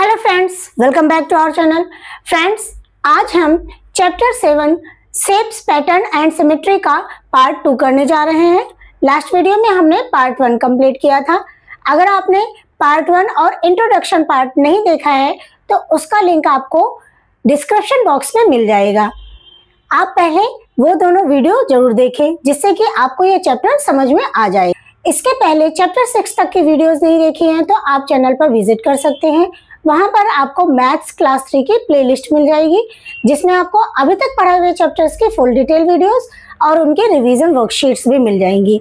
Hello friends, welcome back to our channel. Friends, आज हम chapter 7 shapes, pattern and symmetry का part 2 करने जा रहे हैं। लास्ट वीडियो में हमने पार्ट 1 कंप्लीट किया था। अगर आपने पार्ट 1 और इंट्रोडक्शन पार्ट नहीं देखा है तो उसका लिंक आपको डिस्क्रिप्शन बॉक्स में मिल जाएगा। आप पहले वो दोनों वीडियो जरूर देखें जिससे कि आपको ये चैप्टर समझ में आ जाए। इसके पहले चैप्टर 6 तक की वीडियोस नहीं देखी हैं तो आप चैनल पर विजिट कर सकते हैं। वहां पर आपको मैथ्स क्लास 3 की प्लेलिस्ट मिल जाएगी जिसमें आपको अभी तक पढ़ाए हुए चैप्टर्स की फुल डिटेल वीडियोस और उनके रिवीजन वर्कशीट्स भी मिल जाएंगी।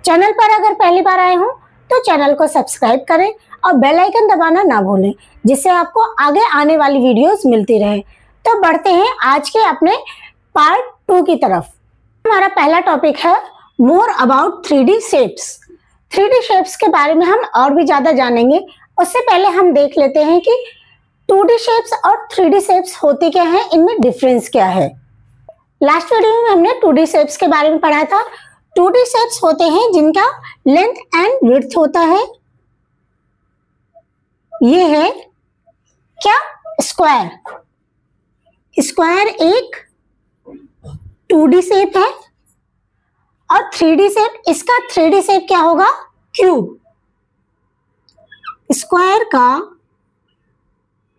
चैनल पर अगर पहली बार आए हो तो चैनल को सब्सक्राइब करें और बेल आइकन दबाना ना भूलें जिससे आपको आगे आने वाली वीडियोस मिलती रहे। तो बढ़ते हैं आज के अपने पार्ट 2 की तरफ। हमारा पहला टॉपिक है more about 3D shapes. 3D shapes के बारे में हम और भी ज्यादा जानेंगे। उससे पहले हम देख लेते हैं कि 2D शेप्स और 3D शेप्स होती क्या हैं, इनमें डिफरेंस क्या है। लास्ट वीडियो में हमने 2D शेप्स के बारे में पढ़ा था। 2D शेप्स होते हैं जिनका लेंथ एंड विड्थ होता है। ये है क्या? स्क्वायर। स्क्वायर एक 2D शेप है और 3D शेप, इसका 3D शेप क्या होगा? क्यूब। स्क्वायर का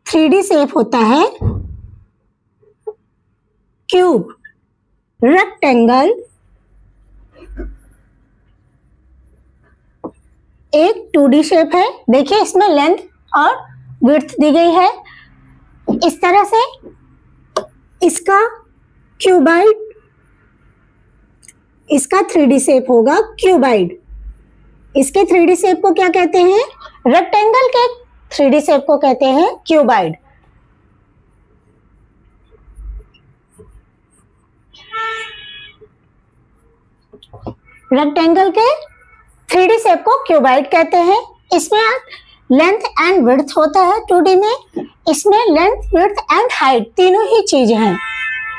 3D शेप होता है क्यूब। रेक्टेंगल एक 2D शेप है। देखिए इसमें लेंथ और विड्थ दी गई है। इस तरह से इसका क्यूबाइड, इसका 3D शेप होगा क्यूबाइड। इसके 3D शेप को क्या कहते हैं? रेक्टेंगल के 3D शेप को कहते हैं क्यूबाइड। रेक्टेंगल के 3D शेप को क्यूबाइड कहते हैं। इसमें लेंथ एंड विड्थ होता है 2D में। इसमें लेंथ, विड्थ एंड हाइट तीनों ही चीजें हैं।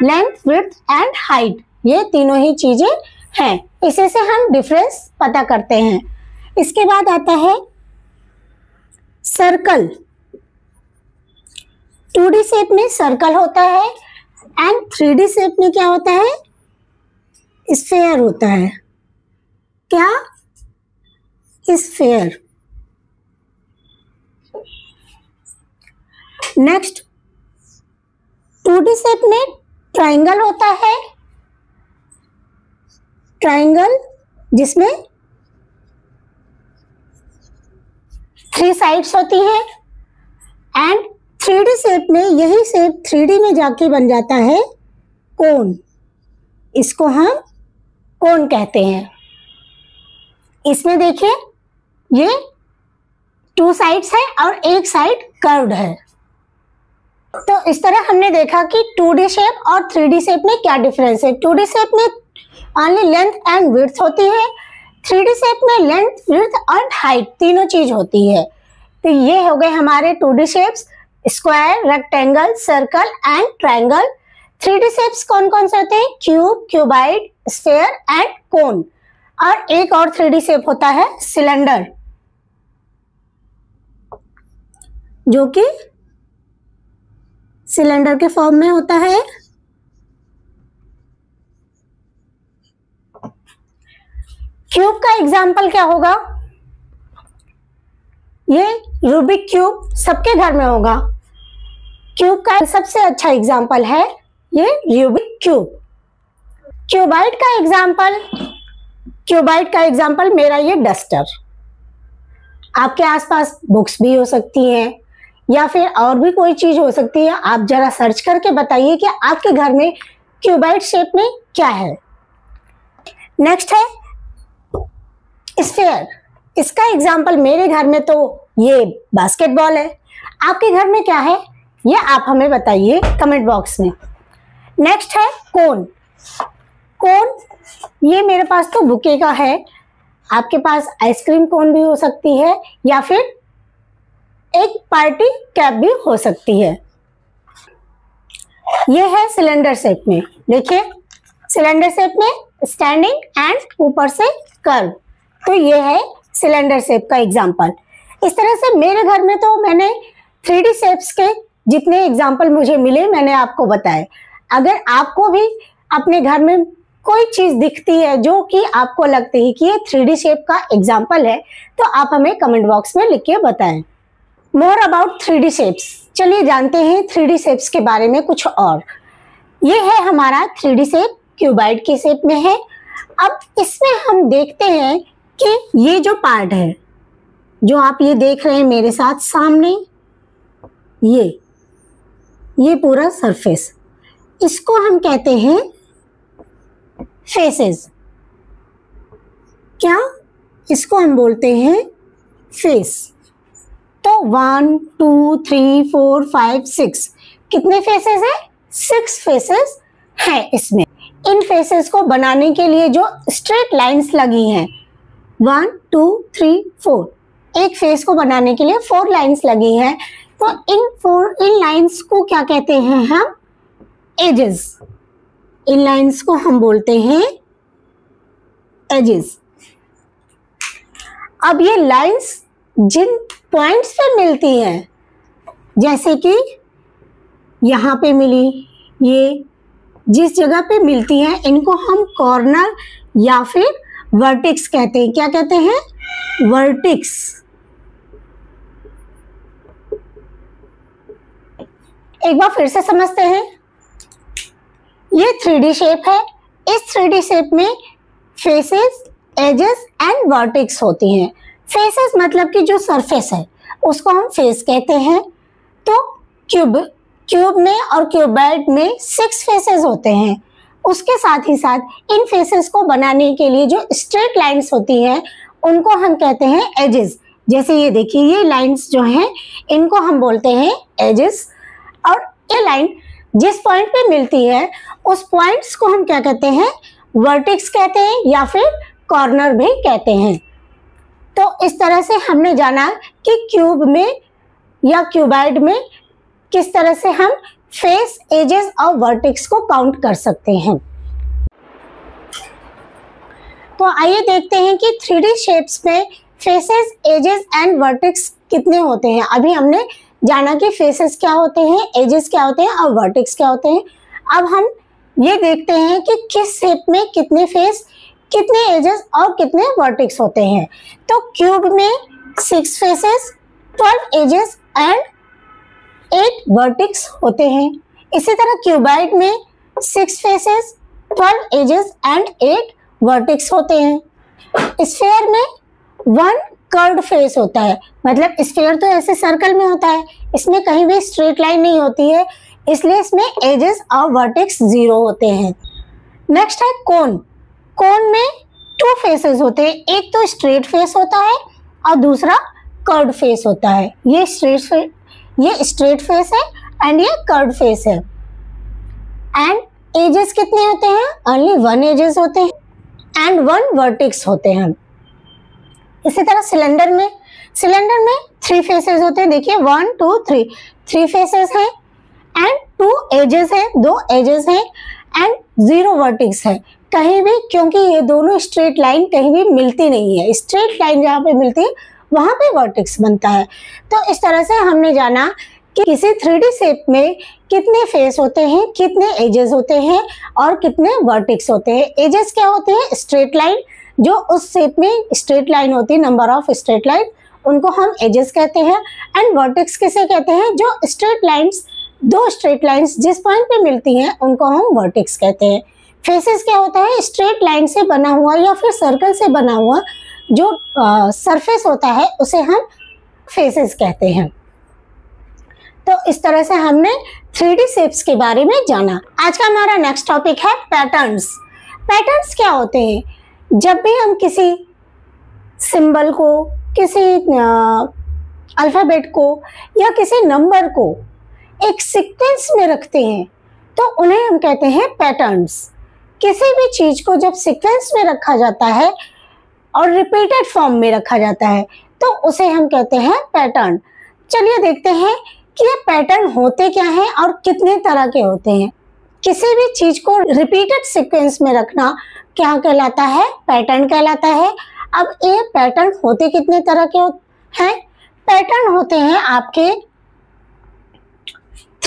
लेंथ, विड्थ एंड हाइट ये तीनों ही चीजें हैं। इसी से हम डिफरेंस पता करते हैं। इसके बाद आता है सर्कल। 2D शेप में सर्कल होता है एंड 3D शेप में क्या होता है? स्फेयर होता है। क्या? स्फेयर। नेक्स्ट 2D शेप में ट्रायंगल होता है। ट्रायंगल जिसमें 3 साइड्स होती है एंड 3D शेप में यही शेप 3D में जाके बन जाता है कोन। इसको हम कोन कहते हैं। इसमें देखिए ये 2 साइड्स है और एक साइड कर्व्ड है। तो इस तरह हमने देखा कि 2D शेप और 3D शेप में क्या डिफरेंस है। 2D शेप में ओनली लेंथ एंड विड्थ होती है। 3D शेप में लेंथ, विड्थ और हाइट तीनों चीज होती है। तो ये हो गए हमारे 2D shapes, square, rectangle, circle and triangle. 3D shapes कौन कौन से होते हैं? क्यूब, क्यूबाइड, स्फेयर एंड कोन। और एक और 3D शेप होता है सिलेंडर, जो कि सिलेंडर के फॉर्म में होता है। क्यूब का एग्जाम्पल क्या होगा? ये रूबिक क्यूब सबके घर में होगा। क्यूब का सबसे अच्छा एग्जाम्पल है ये रूबिक क्यूब। क्यूबाइड का एग्जाम्पल मेरा ये डस्टर। आपके आसपास बुक्स भी हो सकती हैं या फिर और भी कोई चीज हो सकती है। आप जरा सर्च करके बताइए कि आपके घर में क्यूबाइड शेप में क्या है। नेक्स्ट है स्फेयर। इसका एग्जाम्पल मेरे घर में तो ये बास्केटबॉल है। आपके घर में क्या है ये आप हमें बताइए कमेंट बॉक्स में। नेक्स्ट है कोन। कोन ये मेरे पास तो बुके का है। आपके पास आइसक्रीम कोन भी हो सकती है या फिर एक पार्टी कैप भी हो सकती है। ये है सिलेंडर शेप में। देखिए सिलेंडर शेप में स्टैंडिंग एंड ऊपर से कर्व। तो ये है सिलेंडर शेप का एग्जाम्पल। इस तरह से मेरे घर में तो मैंने 3D शेप्स के जितने एग्जाम्पल मुझे मिले मैंने आपको बताए। अगर आपको भी अपने घर में कोई चीज दिखती है जो कि आपको लगती है कि ये 3D शेप का एग्जाम्पल है, तो आप हमें कमेंट बॉक्स में लिख के बताएं। मोर अबाउट 3D शेप्स, चलिए जानते हैं 3D शेप्स के बारे में कुछ और। ये है हमारा 3D शेप, क्यूबॉइड के शेप में है। अब इसमें हम देखते हैं कि ये जो पार्ट है जो आप ये देख रहे हैं मेरे साथ सामने, ये पूरा सरफेस, इसको हम कहते हैं फेसेस। क्या? इसको हम बोलते हैं फेस। तो 1 2 3 4 5 6 कितने फेसेस है? 6 फेसेस हैं इसमें। इन फेसेस को बनाने के लिए जो स्ट्रेट लाइंस लगी हैं 1 2 3 4, एक फेस को बनाने के लिए 4 लाइंस लगी हैं। तो इन लाइंस को क्या कहते हैं हम? एजेस। इन लाइंस को हम बोलते हैं एजेस। अब ये लाइंस जिन पॉइंट्स पे मिलती हैं, जैसे कि यहाँ पे मिली, ये जिस जगह पे मिलती हैं इनको हम कॉर्नर या फिर वर्टिक्स कहते हैं। क्या कहते हैं? वर्टिक्स। एक बार फिर से समझते हैं। ये 3D शेप है। इस 3D शेप में फेसेस, एजेस एंड वर्टिक्स होती हैं। फेसेस मतलब कि जो सरफेस है उसको हम फेस कहते हैं। तो क्यूब में और क्यूबॉइड में 6 फेसेस होते हैं। उसके साथ ही साथ इन फेसेस को बनाने के लिए जो स्ट्रेट लाइंस होती हैं उनको हम कहते हैं एजेस। जैसे ये देखिए, ये लाइंस जो हैं इनको हम बोलते हैं एजेस। और ये लाइन जिस पॉइंट पे मिलती है उस पॉइंट्स को हम क्या कहते हैं? वर्टिक्स कहते हैं या फिर कॉर्नर भी कहते हैं। तो इस तरह से हमने जाना कि क्यूब में या क्यूबॉइड में किस तरह से हम फेस, एजेस और वर्टिक्स को काउंट कर सकते हैं। तो आइए देखते हैं कि 3D शेप्स में फेसेस, एजेस एंड वर्टिक्स कितने होते हैं। अभी हमने जाना कि फेसेस क्या होते हैं, एजेस क्या होते हैं और वर्टिक्स क्या होते हैं। अब हम ये देखते हैं कि किस शेप में कितने फेस, कितने एजेस और कितने वर्टिक्स होते हैं। तो क्यूब में 6 फेसेस, 12 एजेस एंड 8 वर्टिक्स होते हैं। इसी तरह क्यूबॉइड में 6 फेसेस, 12 एजेस एंड 8 वर्टिक्स होते हैं। स्फीयर में 1 कर्व्ड फेस होता है। मतलब स्फीयर तो ऐसे सर्कल में होता है, इसमें कहीं भी स्ट्रेट लाइन नहीं होती है, इसलिए इसमें एजेस और वर्टिक्स 0 होते हैं। नेक्स्ट है कोन। कोन में 2 फेसेस होते हैं। एक तो स्ट्रेट फेस होता है और दूसरा कर्व्ड फेस होता है। ये स्ट्रेट फेस है एंड ये कर्व्ड फेस है। एंड एजेस कितने होते हैं? ओनली 1 एजेस होते हैं एंड 1 वर्टिक्स होते हैं। इसी तरह सिलेंडर में 3 फेसेस होते हैं। देखिए 1 2 3 फेसेस हैं एंड 2 एजेस है, 2 एजेस हैं एंड 0 वर्टिक्स है। कहीं भी, क्योंकि ये दोनों स्ट्रेट लाइन कहीं भी मिलती नहीं है, स्ट्रेट लाइन जहाँ पे मिलती है वहां पे वर्टिक्स बनता है। तो इस तरह से हमने जाना कि किसी 3D शेप में कितने फेस होते हैं, कितने एजेस होते हैं और कितने वर्टिक्स होते हैं। एजेस क्या होते हैं? स्ट्रेट लाइन, जो उस शेप में स्ट्रेट लाइन होती है, नंबर ऑफ स्ट्रेट लाइन, उनको हम एजेस कहते हैं। एंड वर्टिक्स किसे कहते हैं? जो स्ट्रेट लाइंस, 2 स्ट्रेट लाइंस जिस पॉइंट पे मिलती हैं उनको हम वर्टिक्स कहते हैं। फेसेस क्या होता है? स्ट्रेट लाइन से बना हुआ या फिर सर्कल से बना हुआ जो सरफेस होता है उसे हम फेसेस कहते हैं। तो इस तरह से हमने 3D शेप्स के बारे में जाना। आज का हमारा नेक्स्ट टॉपिक है पैटर्न्स। पैटर्न्स क्या होते हैं? जब भी हम किसी सिंबल को, किसी अल्फाबेट को या किसी नंबर को एक सीक्वेंस में रखते हैं तो उन्हें हम कहते हैं पैटर्न्स। किसी भी चीज को जब सीक्वेंस में रखा जाता है और रिपीटेड फॉर्म में रखा जाता है तो उसे हम कहते हैं पैटर्न। चलिए देखते हैं कि ये पैटर्न होते क्या हैं और कितने तरह के होते हैं। किसी भी चीज को रिपीटेड सीक्वेंस में रखना क्या कहलाता है? पैटर्न कहलाता है। अब ये पैटर्न होते कितने तरह के हैं? पैटर्न होते हैं आपके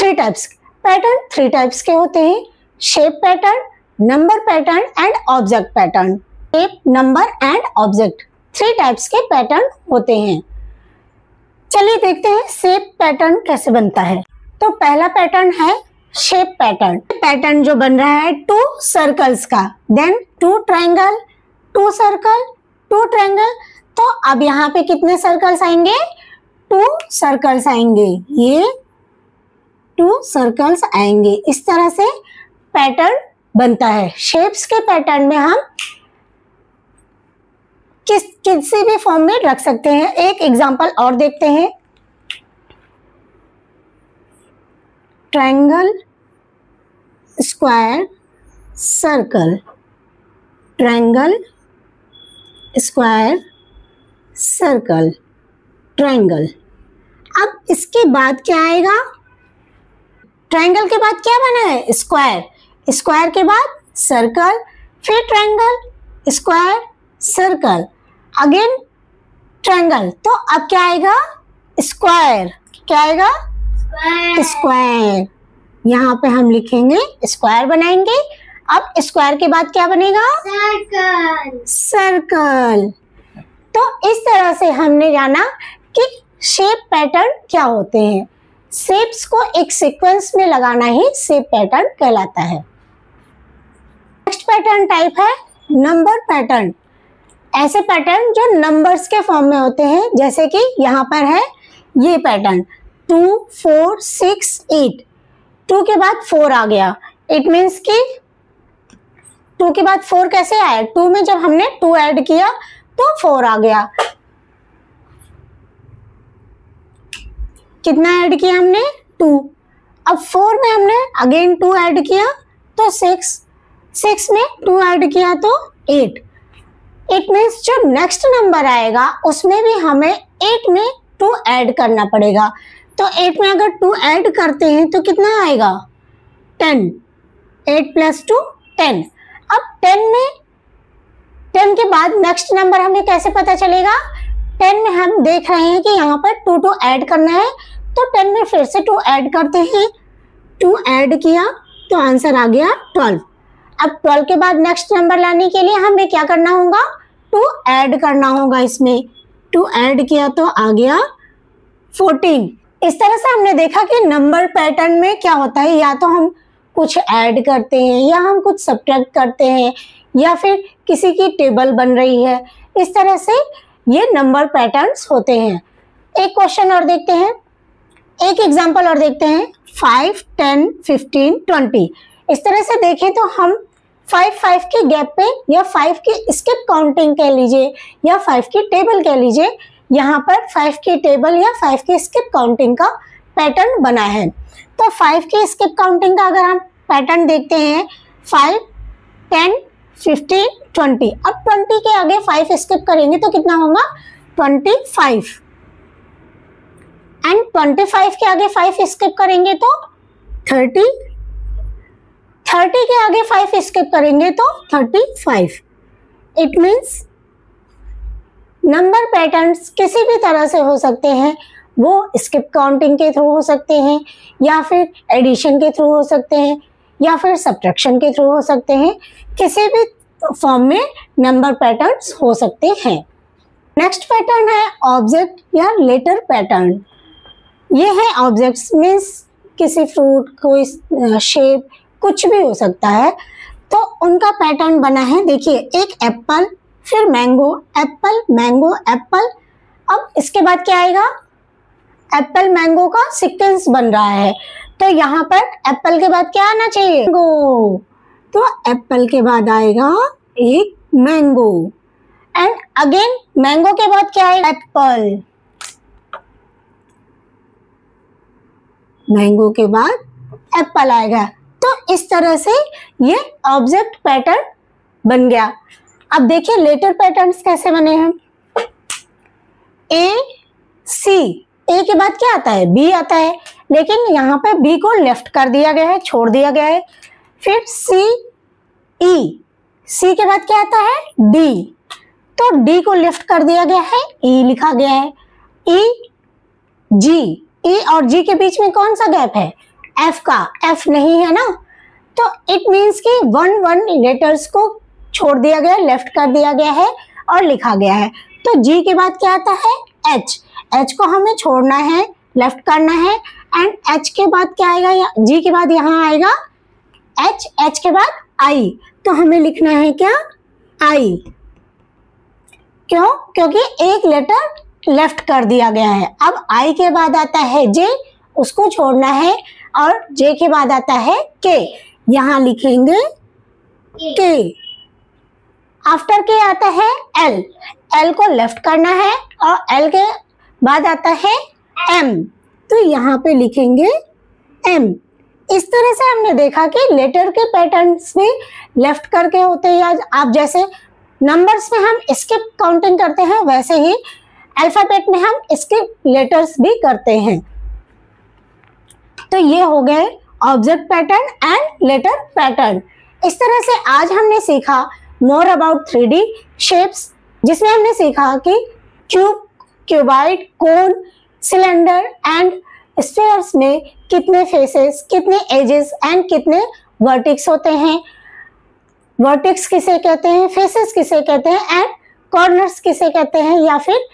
3 टाइप्स पैटर्न 3 टाइप्स के होते हैं, shape pattern, number pattern and object pattern. Shape, number and object 3 types के पैटर्न होते हैं। चलिए देखते हैं शेप पैटर्न कैसे बनता है। तो पहला पैटर्न है शेप पैटर्न। पैटर्न जो बन रहा है 2 सर्कल्स का, देन 2 ट्रायंगल, 2 सर्कल, 2 ट्रायंगल। तो अब यहाँ पे कितने सर्कल्स आएंगे? 2 सर्कल्स आएंगे, ये 2 सर्कल्स आएंगे। इस तरह से पैटर्न बनता है। शेप्स के पैटर्न में हम किसी भी फॉर्म में रख सकते हैं। एक एग्जांपल और देखते हैं। Triangle, square, circle, triangle, square, circle, triangle. अब इसके बाद क्या आएगा? ट्रायंगल के बाद क्या बना है? स्क्वायर, स्क्वायर के बाद सर्कल, फिर triangle, square, circle, again triangle. तो अब क्या आएगा? स्क्वायर। क्या आएगा? स्क्वायर। यहाँ पे हम लिखेंगे स्क्वायर बनाएंगे। अब स्क्वायर के बाद क्या बनेगा? सर्कल। सर्कल। तो इस तरह से हमने जाना कि शेप पैटर्न क्या होते हैं। शेप्स को एक सीक्वेंस में लगाना ही शेप पैटर्न कहलाता है। नेक्स्ट पैटर्न टाइप है नंबर पैटर्न। ऐसे पैटर्न जो नंबर्स के फॉर्म में होते हैं, जैसे कि यहाँ पर है ये पैटर्न 2, 4, 6, 8। 2 के बाद 4 आ गया। इट मीन्स कि 2 के बाद 4 कैसे आया? 2 में जब हमने 2 ऐड किया तो 4 आ गया। कितना ऐड किया हमने? 2। अब 4 में हमने अगेन 2 ऐड किया तो 6। 6 में 2 ऐड किया तो 8। इट मीन्स जो नेक्स्ट नंबर आएगा उसमें भी हमें 8 में 2 ऐड करना पड़ेगा। तो 8 में अगर 2 ऐड करते हैं तो कितना आएगा? 10। 8 + 2 10। अब 10 के बाद नेक्स्ट नंबर हमें कैसे पता चलेगा? 10 में हम देख रहे हैं कि यहाँ पर 2 ऐड करना है, तो 10 में फिर से 2 ऐड करते हैं। 2 ऐड किया तो आंसर आ गया 12। अब 12 के बाद नेक्स्ट नंबर लाने के लिए हमें क्या करना होगा? 2 ऐड करना होगा। इसमें 2 ऐड किया तो आ गया 14। इस तरह से हमने देखा कि नंबर पैटर्न में क्या होता है, या तो हम कुछ ऐड करते हैं, या हम कुछ सब्ट्रैक्ट करते हैं, या फिर किसी की टेबल बन रही है। इस तरह से ये नंबर पैटर्न्स होते हैं। एक क्वेश्चन और देखते हैं, एक एग्जांपल और देखते हैं। 5, 10, 15, 20। इस तरह से देखें तो हम 5 के गैप पे, या 5 की स्किप काउंटिंग कह लीजिए, या 5 की टेबल कह लीजिए, यहाँ पर 5 की टेबल या 5 की स्किप काउंटिंग का पैटर्न बना है। तो 5 की स्किप काउंटिंग का अगर हम पैटर्न देखते हैं, 5, 10, 15, 20। अब 20 के आगे 5 स्किप करेंगे तो कितना होगा? 25। एंड 25 के आगे 5 स्किप करेंगे तो 30। 30 के आगे 5 स्किप करेंगे तो 35। इट मीन्स नंबर पैटर्न्स किसी भी तरह से हो सकते हैं। वो स्किप काउंटिंग के थ्रू हो सकते हैं, या फिर एडिशन के थ्रू हो सकते हैं, या फिर सब्ट्रैक्शन के थ्रू हो सकते हैं। किसी भी फॉर्म में नंबर पैटर्न्स हो सकते हैं। नेक्स्ट पैटर्न है ऑब्जेक्ट या लेटर पैटर्न। ये है ऑब्जेक्ट्स, मीन्स किसी फ्रूट, कोई शेप, कुछ भी हो सकता है। तो उनका पैटर्न बना है। देखिए, एक एप्पल, फिर मैंगो, एप्पल, मैंगो, एप्पल। अब इसके बाद क्या आएगा? एप्पल मैंगो का सीक्वेंस बन रहा है। तो यहाँ पर एप्पल के बाद क्या आना चाहिए? मैंगो। तो एप्पल के बाद आएगा एक मैंगो, एंड अगेन मैंगो के बाद क्या आएगा? एप्पल। मैंगो के बाद एप्पल आएगा। तो इस तरह से ये ऑब्जेक्ट पैटर्न बन गया। अब देखिए लेटर पैटर्न्स कैसे बने हैं। ए, सी, ए के बाद क्या आता है? बी आता है, लेकिन यहाँ पे बी को लेफ्ट कर दिया गया है, छोड़ दिया गया है। फिर सी, ई, सी के बाद क्या आता है? डी, तो डी को लेफ्ट कर दिया गया है, ई लिखा गया है। ई, जी, ई और जी के बीच में कौन सा गैप है? एफ का, एफ नहीं है ना, तो इट मीन्स कि 1 लेटर्स को छोड़ दिया गया, लेफ्ट कर दिया गया है और लिखा गया है। तो जी के बाद क्या आता है? एच। एच को हमें छोड़ना है, लेफ्ट करना है, एंड एच के बाद क्या आएगा? जी के बाद यहाँ आएगा एच, एच के बाद आई, तो हमें लिखना है क्या? आई। क्यों? क्योंकि एक लेटर लेफ्ट कर दिया गया है। अब आई के बाद आता है जे, उसको छोड़ना है, और जे के बाद आता है के, यहां लिखेंगे के। आफ्टर के आता है एल, एल को लेफ्ट करना है, और एल के बाद आता है एम, तो यहाँ पे लिखेंगे एम। इस तरह से हमने देखा कि लेटर के पैटर्न्स भी लेफ्ट करके होते हैं, या आप जैसे नंबर्स में हम स्किप काउंटिंग करते हैं, वैसे ही अल्फाबेट में हम स्किप लेटर्स भी करते हैं। तो ये हो गए object pattern and later pattern. इस तरह से आज हमने सीखा मोर अबाउट 3D शेप्स, जिसमें हमने सीखा कि cube, cuboid, cone, cylinder and spheres में कितने फेसेस, कितने एजेस एंड कितने वर्टेक्स होते हैं। वर्टेक्स किसे कहते हैं, फेसेस किसे कहते हैं, एंड कॉर्नर्स किसे कहते हैं, या फिर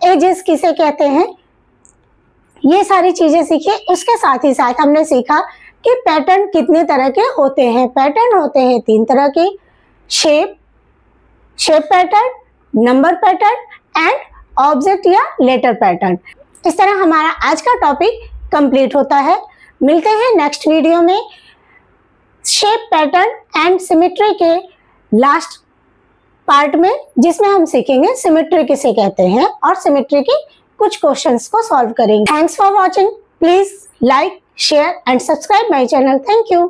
एजेस किसे कहते हैं। ये सारी चीजें सीखी। उसके साथ ही साथ हमने सीखा कि पैटर्न कितने तरह के होते हैं। पैटर्न होते हैं 3 तरह के, shape pattern, number pattern and object या लेटर पैटर्न। इस तरह हमारा आज का टॉपिक कंप्लीट होता है। मिलते हैं नेक्स्ट वीडियो में शेप पैटर्न एंड सिमेट्री के लास्ट पार्ट में, जिसमें हम सीखेंगे सिमेट्री किसे कहते हैं और सिमेट्री के कुछ क्वेश्चंस को सॉल्व करेंगे। Thanks for watching. Please like, share and subscribe my channel. Thank you.